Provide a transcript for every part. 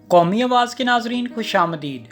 कौमी आवाज़ के नाजरीन खुशामदीद।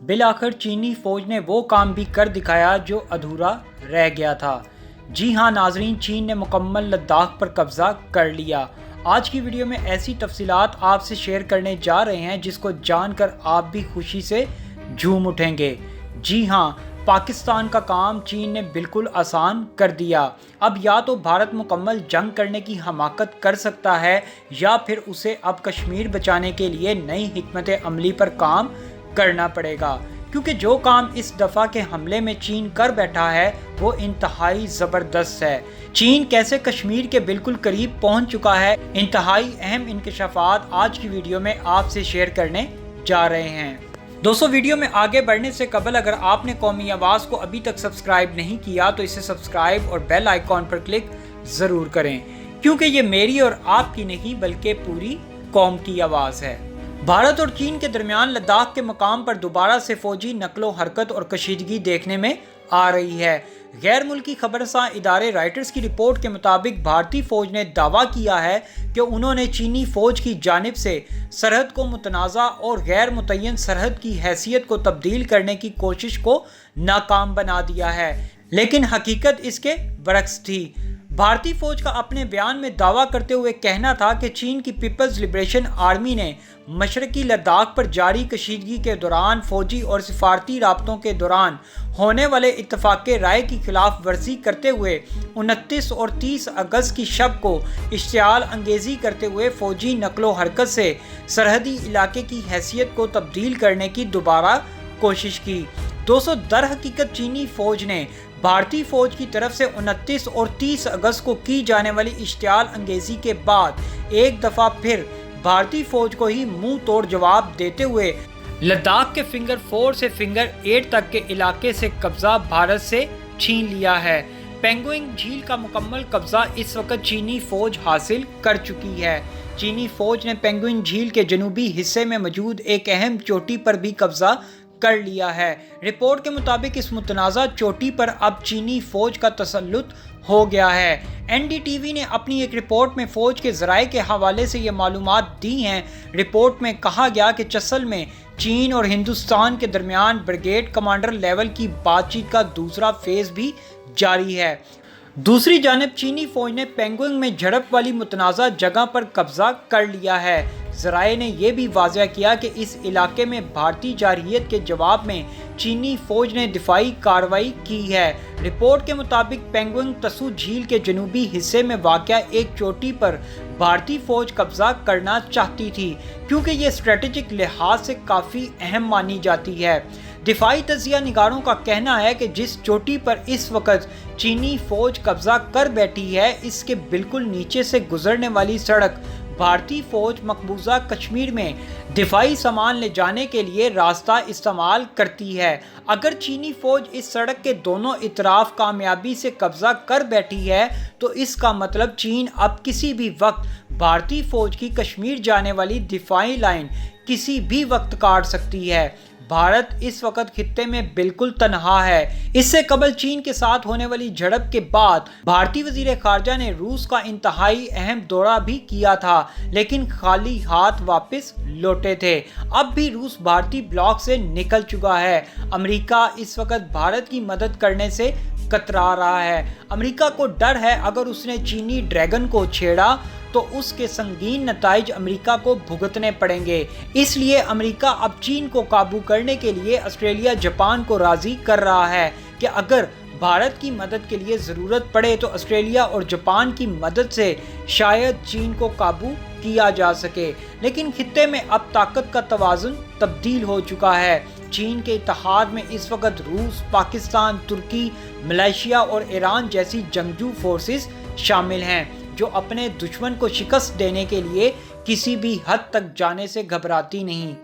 बिलाखिर चीनी फ़ौज ने वो काम भी कर दिखाया जो अधूरा रह गया था। जी हाँ नाजरीन, चीन ने मुकम्मल लद्दाख पर कब्ज़ा कर लिया। आज की वीडियो में ऐसी तफसीलात आपसे शेयर करने जा रहे हैं जिसको जानकर आप भी खुशी से झूम उठेंगे। जी हाँ, पाकिस्तान का काम चीन ने बिल्कुल आसान कर दिया। अब या तो भारत मुकम्मल जंग करने की हमाकत कर सकता है या फिर उसे अब कश्मीर बचाने के लिए नई हिकमत अमली पर काम करना पड़ेगा, क्योंकि जो काम इस दफ़ा के हमले में चीन कर बैठा है वो इंतहाई ज़बरदस्त है। चीन कैसे कश्मीर के बिल्कुल करीब पहुंच चुका है, इंतहाई अहम इंकशाफात आज की वीडियो में आपसे शेयर करने जा रहे हैं। दोस्तों, वीडियो में आगे बढ़ने से कबल अगर आपने कौमी आवाज़ को अभी तक सब्सक्राइब नहीं किया तो इसे सब्सक्राइब और बेल आइकॉन पर क्लिक ज़रूर करें, क्योंकि ये मेरी और आपकी नहीं बल्कि पूरी कौम की आवाज़ है। भारत और चीन के दरमियान लद्दाख के मकाम पर दोबारा से फौजी नकलो हरकत और कशीदगी देखने में आ रही है। गैर मुल्की खबरसां इदारे राइटर्स की रिपोर्ट के मुताबिक भारतीय फौज ने दावा किया है कि उन्होंने चीनी फौज की जानिब से सरहद को मुतनाज़ा और गैर मुतय्यन सरहद की हैसियत को तब्दील करने की कोशिश को नाकाम बना दिया है, लेकिन हकीकत इसके बरक्स थी। भारतीय फौज का अपने बयान में दावा करते हुए कहना था कि चीन की पीपल्स लिबरेशन आर्मी ने मशरकी लद्दाख पर जारी कशीदगी के दौरान फौजी और सिफारती राब्तों के दौरान होने वाले इत्तफाक़े राय की खिलाफ वर्जी करते हुए 29 और 30 अगस्त की शब को इश्तियाल अंगेज़ी करते हुए फौजी नकलो हरकत से सरहदी इलाके की हैसियत को तब्दील करने की दोबारा कोशिश की। दोस्तों, दर हकीकत चीनी फौज ने भारतीय फौज की तरफ से 29 और 30 अगस्त को की जाने वाली इश्तियाल अंगेज़ी के बाद एक दफ़ा फिर भारतीय फौज को ही मुंह तोड़ जवाब देते हुए लद्दाख के फिंगर 4 से फिंगर 8 तक के इलाके से कब्जा भारत से छीन लिया है। पेंगुइन झील का मुकम्मल कब्जा इस वक्त चीनी फौज हासिल कर चुकी है। चीनी फौज ने पेंगुइन झील के जनूबी हिस्से में मौजूद एक अहम चोटी पर भी कब्जा कर लिया है। रिपोर्ट के मुताबिक इस मुतनाज़ा चोटी पर अब चीनी फौज का तसल्लुत हो गया है। एनडीटीवी ने अपनी एक रिपोर्ट में फौज के ज़राए के हवाले से ये मालूमात दी हैं। रिपोर्ट में कहा गया कि चसल में चीन और हिंदुस्तान के दरमियान ब्रिगेड कमांडर लेवल की बातचीत का दूसरा फेज़ भी जारी है। दूसरी जानिब चीनी फौज ने पेंगुइन में झड़प वाली मुतनाज़ा जगह पर कब्जा कर लिया है। ज़राए ने यह भी वाज़ह किया कि इस इलाके में भारतीय जारहियत के जवाब में चीनी फौज ने दिफाई कार्रवाई की है। रिपोर्ट के मुताबिक पेंगुइन तसू झील के जनूबी हिस्से में वाक़या एक चोटी पर भारतीय फौज कब्जा करना चाहती थी, क्योंकि ये स्ट्रेटेजिक लिहाज से काफ़ी अहम मानी जाती है। दिफाई तजिया निगारों का कहना है कि जिस चोटी पर इस वक्त चीनी फौज कब्जा कर बैठी है, इसके बिल्कुल नीचे से गुजरने वाली सड़क भारतीय फौज मकबूजा कश्मीर में दिफाई सामान ले जाने के लिए रास्ता इस्तेमाल करती है। अगर चीनी फौज इस सड़क के दोनों इतराफ कामयाबी से कब्जा कर बैठी है तो इसका मतलब चीन अब किसी भी वक्त भारतीय फौज की कश्मीर जाने वाली दिफाई लाइन किसी भी वक्त काट सकती है। भारत इस वक्त खित्ते में बिल्कुल तन्हा है। इससे कबल चीन के साथ होने वाली झड़प के बाद भारतीय वजीर खारजा ने रूस का इंतहाई अहम दौरा भी किया था, लेकिन खाली हाथ वापस लौटे थे। अब भी रूस भारतीय ब्लॉक से निकल चुका है। अमेरिका इस वक्त भारत की मदद करने से कतरा रहा है। अमेरिका को डर है अगर उसने चीनी ड्रैगन को छेड़ा तो उसके संगीन नताइज अमेरिका को भुगतने पड़ेंगे। इसलिए अमेरिका अब चीन को काबू करने के लिए ऑस्ट्रेलिया जापान को राजी कर रहा है कि अगर भारत की मदद के लिए ज़रूरत पड़े तो ऑस्ट्रेलिया और जापान की मदद से शायद चीन को काबू किया जा सके। लेकिन खित्ते में अब ताकत का तवाज़ुन तब्दील हो चुका है। चीन के इत्तेहाद में इस वक्त रूस, पाकिस्तान, तुर्की, मलेशिया और ईरान जैसी जंगजू फोर्सेस शामिल हैं जो अपने दुश्मन को शिकस्त देने के लिए किसी भी हद तक जाने से घबराती नहीं।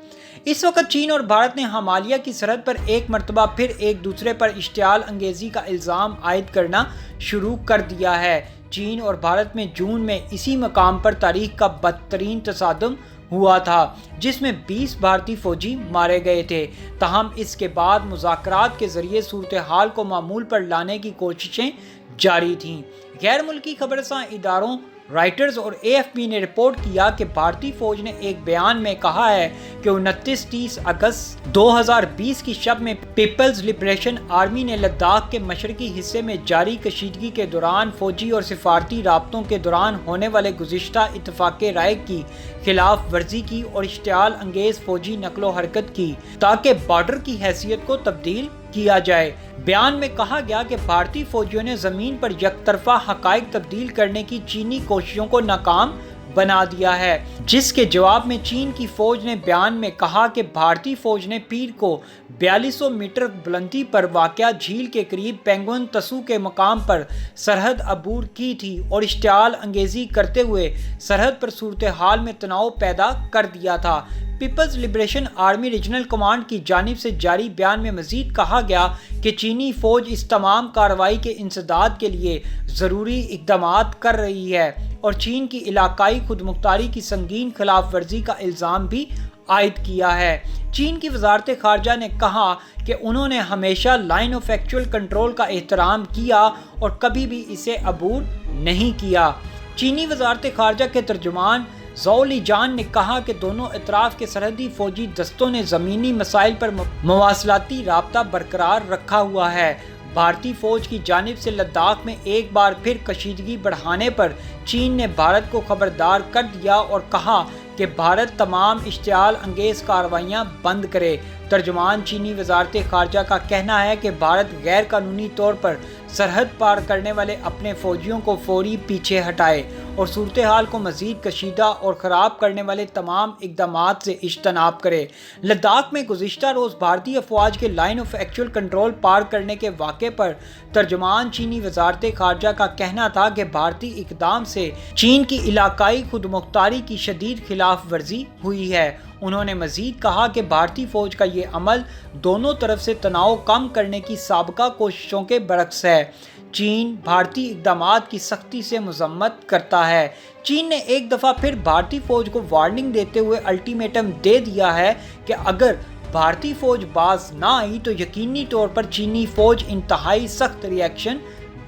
इस वक्त चीन और भारत ने हिमालय की सरहद पर एक मरतबा फिर एक दूसरे पर इश्तियाल अंगेज़ी का इल्ज़ाम आयद करना शुरू कर दिया है। चीन और भारत में जून में इसी मकाम पर तारीख का बदतरीन तसादम हुआ था जिसमें 20 भारतीय फौजी मारे गए थे। तहम इसके बाद मुज़ाकरात के ज़रिए सूरत हाल को मामूल पर लाने की कोशिशें जारी थीं। गैर मुल्की खबरसां इदारों رائٹرز اور AFP نے رپورٹ کیا کہ بھارتی فوج نے ایک بیان میں کہا ہے کہ 29-30 اگست 2020 کی شب میں پیپلز لبریشن آرمی نے لداخ کے مشرقی حصے میں جاری کشیدگی کے دوران فوجی اور سفارتی رابطوں کے دوران ہونے والے گزشتہ اتفاق رائے کی خلاف ورزی کی اور اشتعال انگیز فوجی نقل و حرکت کی تاکہ بارڈر کی حیثیت کو تبدیل کیا جائے۔ بیان میں کہا گیا کہ بھارتی فوجیوں نے زمین پر یک طرفہ حقائق تبدیل کرنے کی چینی کوششوں کو ناکام بنا دیا ہے، جس کے جواب میں چین کی فوج نے بیان میں کہا کہ بھارتی فوج نے پیر کو 4200 میٹر بلندی پر واقع جھیل کے قریب پینگون تسو کے مقام پر سرحد عبور کی تھی اور اشتعال انگیزی کرتے ہوئے سرحد پر صورتحال میں تناؤ پیدا کر دیا تھا۔ Peoples liberation army regional command کی جانب سے جاری بیان میں مزید کہا گیا کہ چینی فوج اس تمام کارروائی کے انسداد کے لیے ضروری اقدامات کر رہی ہے اور چین کی علاقائی خود مختاری کی سنگین خلاف ورزی کا الزام بھی عائد کیا ہے۔ چین کی وزارت خارجہ نے کہا کہ انہوں نے ہمیشہ لائن آف ایکچوئل کنٹرول کا احترام کیا اور کبھی بھی اسے عبور نہیں کیا۔ چینی وزارت خارجہ کے ترجمان زاؤ لیجان نے کہا کہ دونوں اطراف کے سرحدی فوجی دستوں نے زمینی مسائل پر مواصلاتی رابطہ برقرار رکھا ہوا ہے۔ بھارتی فوج کی جانب سے لداخ میں ایک بار پھر کشیدگی بڑھانے پر چین نے بھارت کو خبردار کر دیا اور کہا کہ بھارت تمام اشتعال انگیز کارروائیاں بند کرے۔ ترجمان چینی وزارت خارجہ کا کہنا ہے کہ بھارت غیر قانونی طور پر سرحد پار کرنے والے اپنے فوجیوں کو فوری پیچھے ہٹائے اور صورتحال کو مزید کشیدہ اور خراب کرنے والے تمام اقدامات سے اجتناب کرے۔ لداخ میں گزشتہ روز بھارتی افواج کے لائن آف ایکچوئل کنٹرول پار کرنے کے واقعے پر ترجمان چینی وزارت خارجہ کا کہنا تھا کہ بھارتی اقدام سے چین کی علاقائی خود مختاری کی شدید خلاف ورزی ہوئی ہے۔ انہوں نے مزید کہا کہ بھارتی فوج کا یہ عمل دونوں طرف سے تناؤ کم کرنے کی سابقہ کوششوں کے برعکس ہے۔ چین بھارتی اقدامات کی سختی سے مذمت کرتا ہے۔ چین نے ایک دفعہ پھر بھارتی فوج کو وارننگ دیتے ہوئے الٹیمیٹم دے دیا ہے کہ اگر بھارتی فوج باز نہ آئی تو یقینی طور پر چینی فوج انتہائی سخت ری ایکشن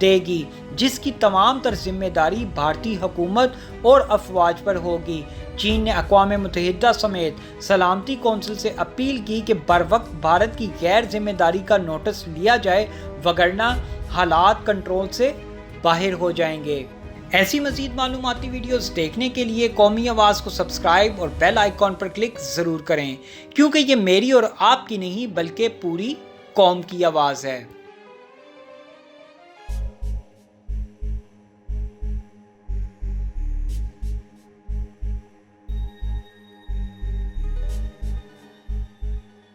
دے گی، جس کی تمام تر ذمہ داری بھارتی حکومت اور افواج پر ہوگی۔ چین نے اقوام متحدہ سمیت سلامتی کونسل سے اپیل کی کہ بروقت بھارت کی غیر ذمہ داری کا نوٹس لیا جائے، وگرنہ حالات کنٹرول سے باہر ہو جائیں گے۔ ایسی مزید معلوماتی ویڈیوز دیکھنے کے لیے قومی آواز کو سبسکرائب اور بیل آئیکن پر کلک ضرور کریں، کیونکہ یہ میری اور آپ کی نہیں بلکہ پوری قوم کی آواز ہے۔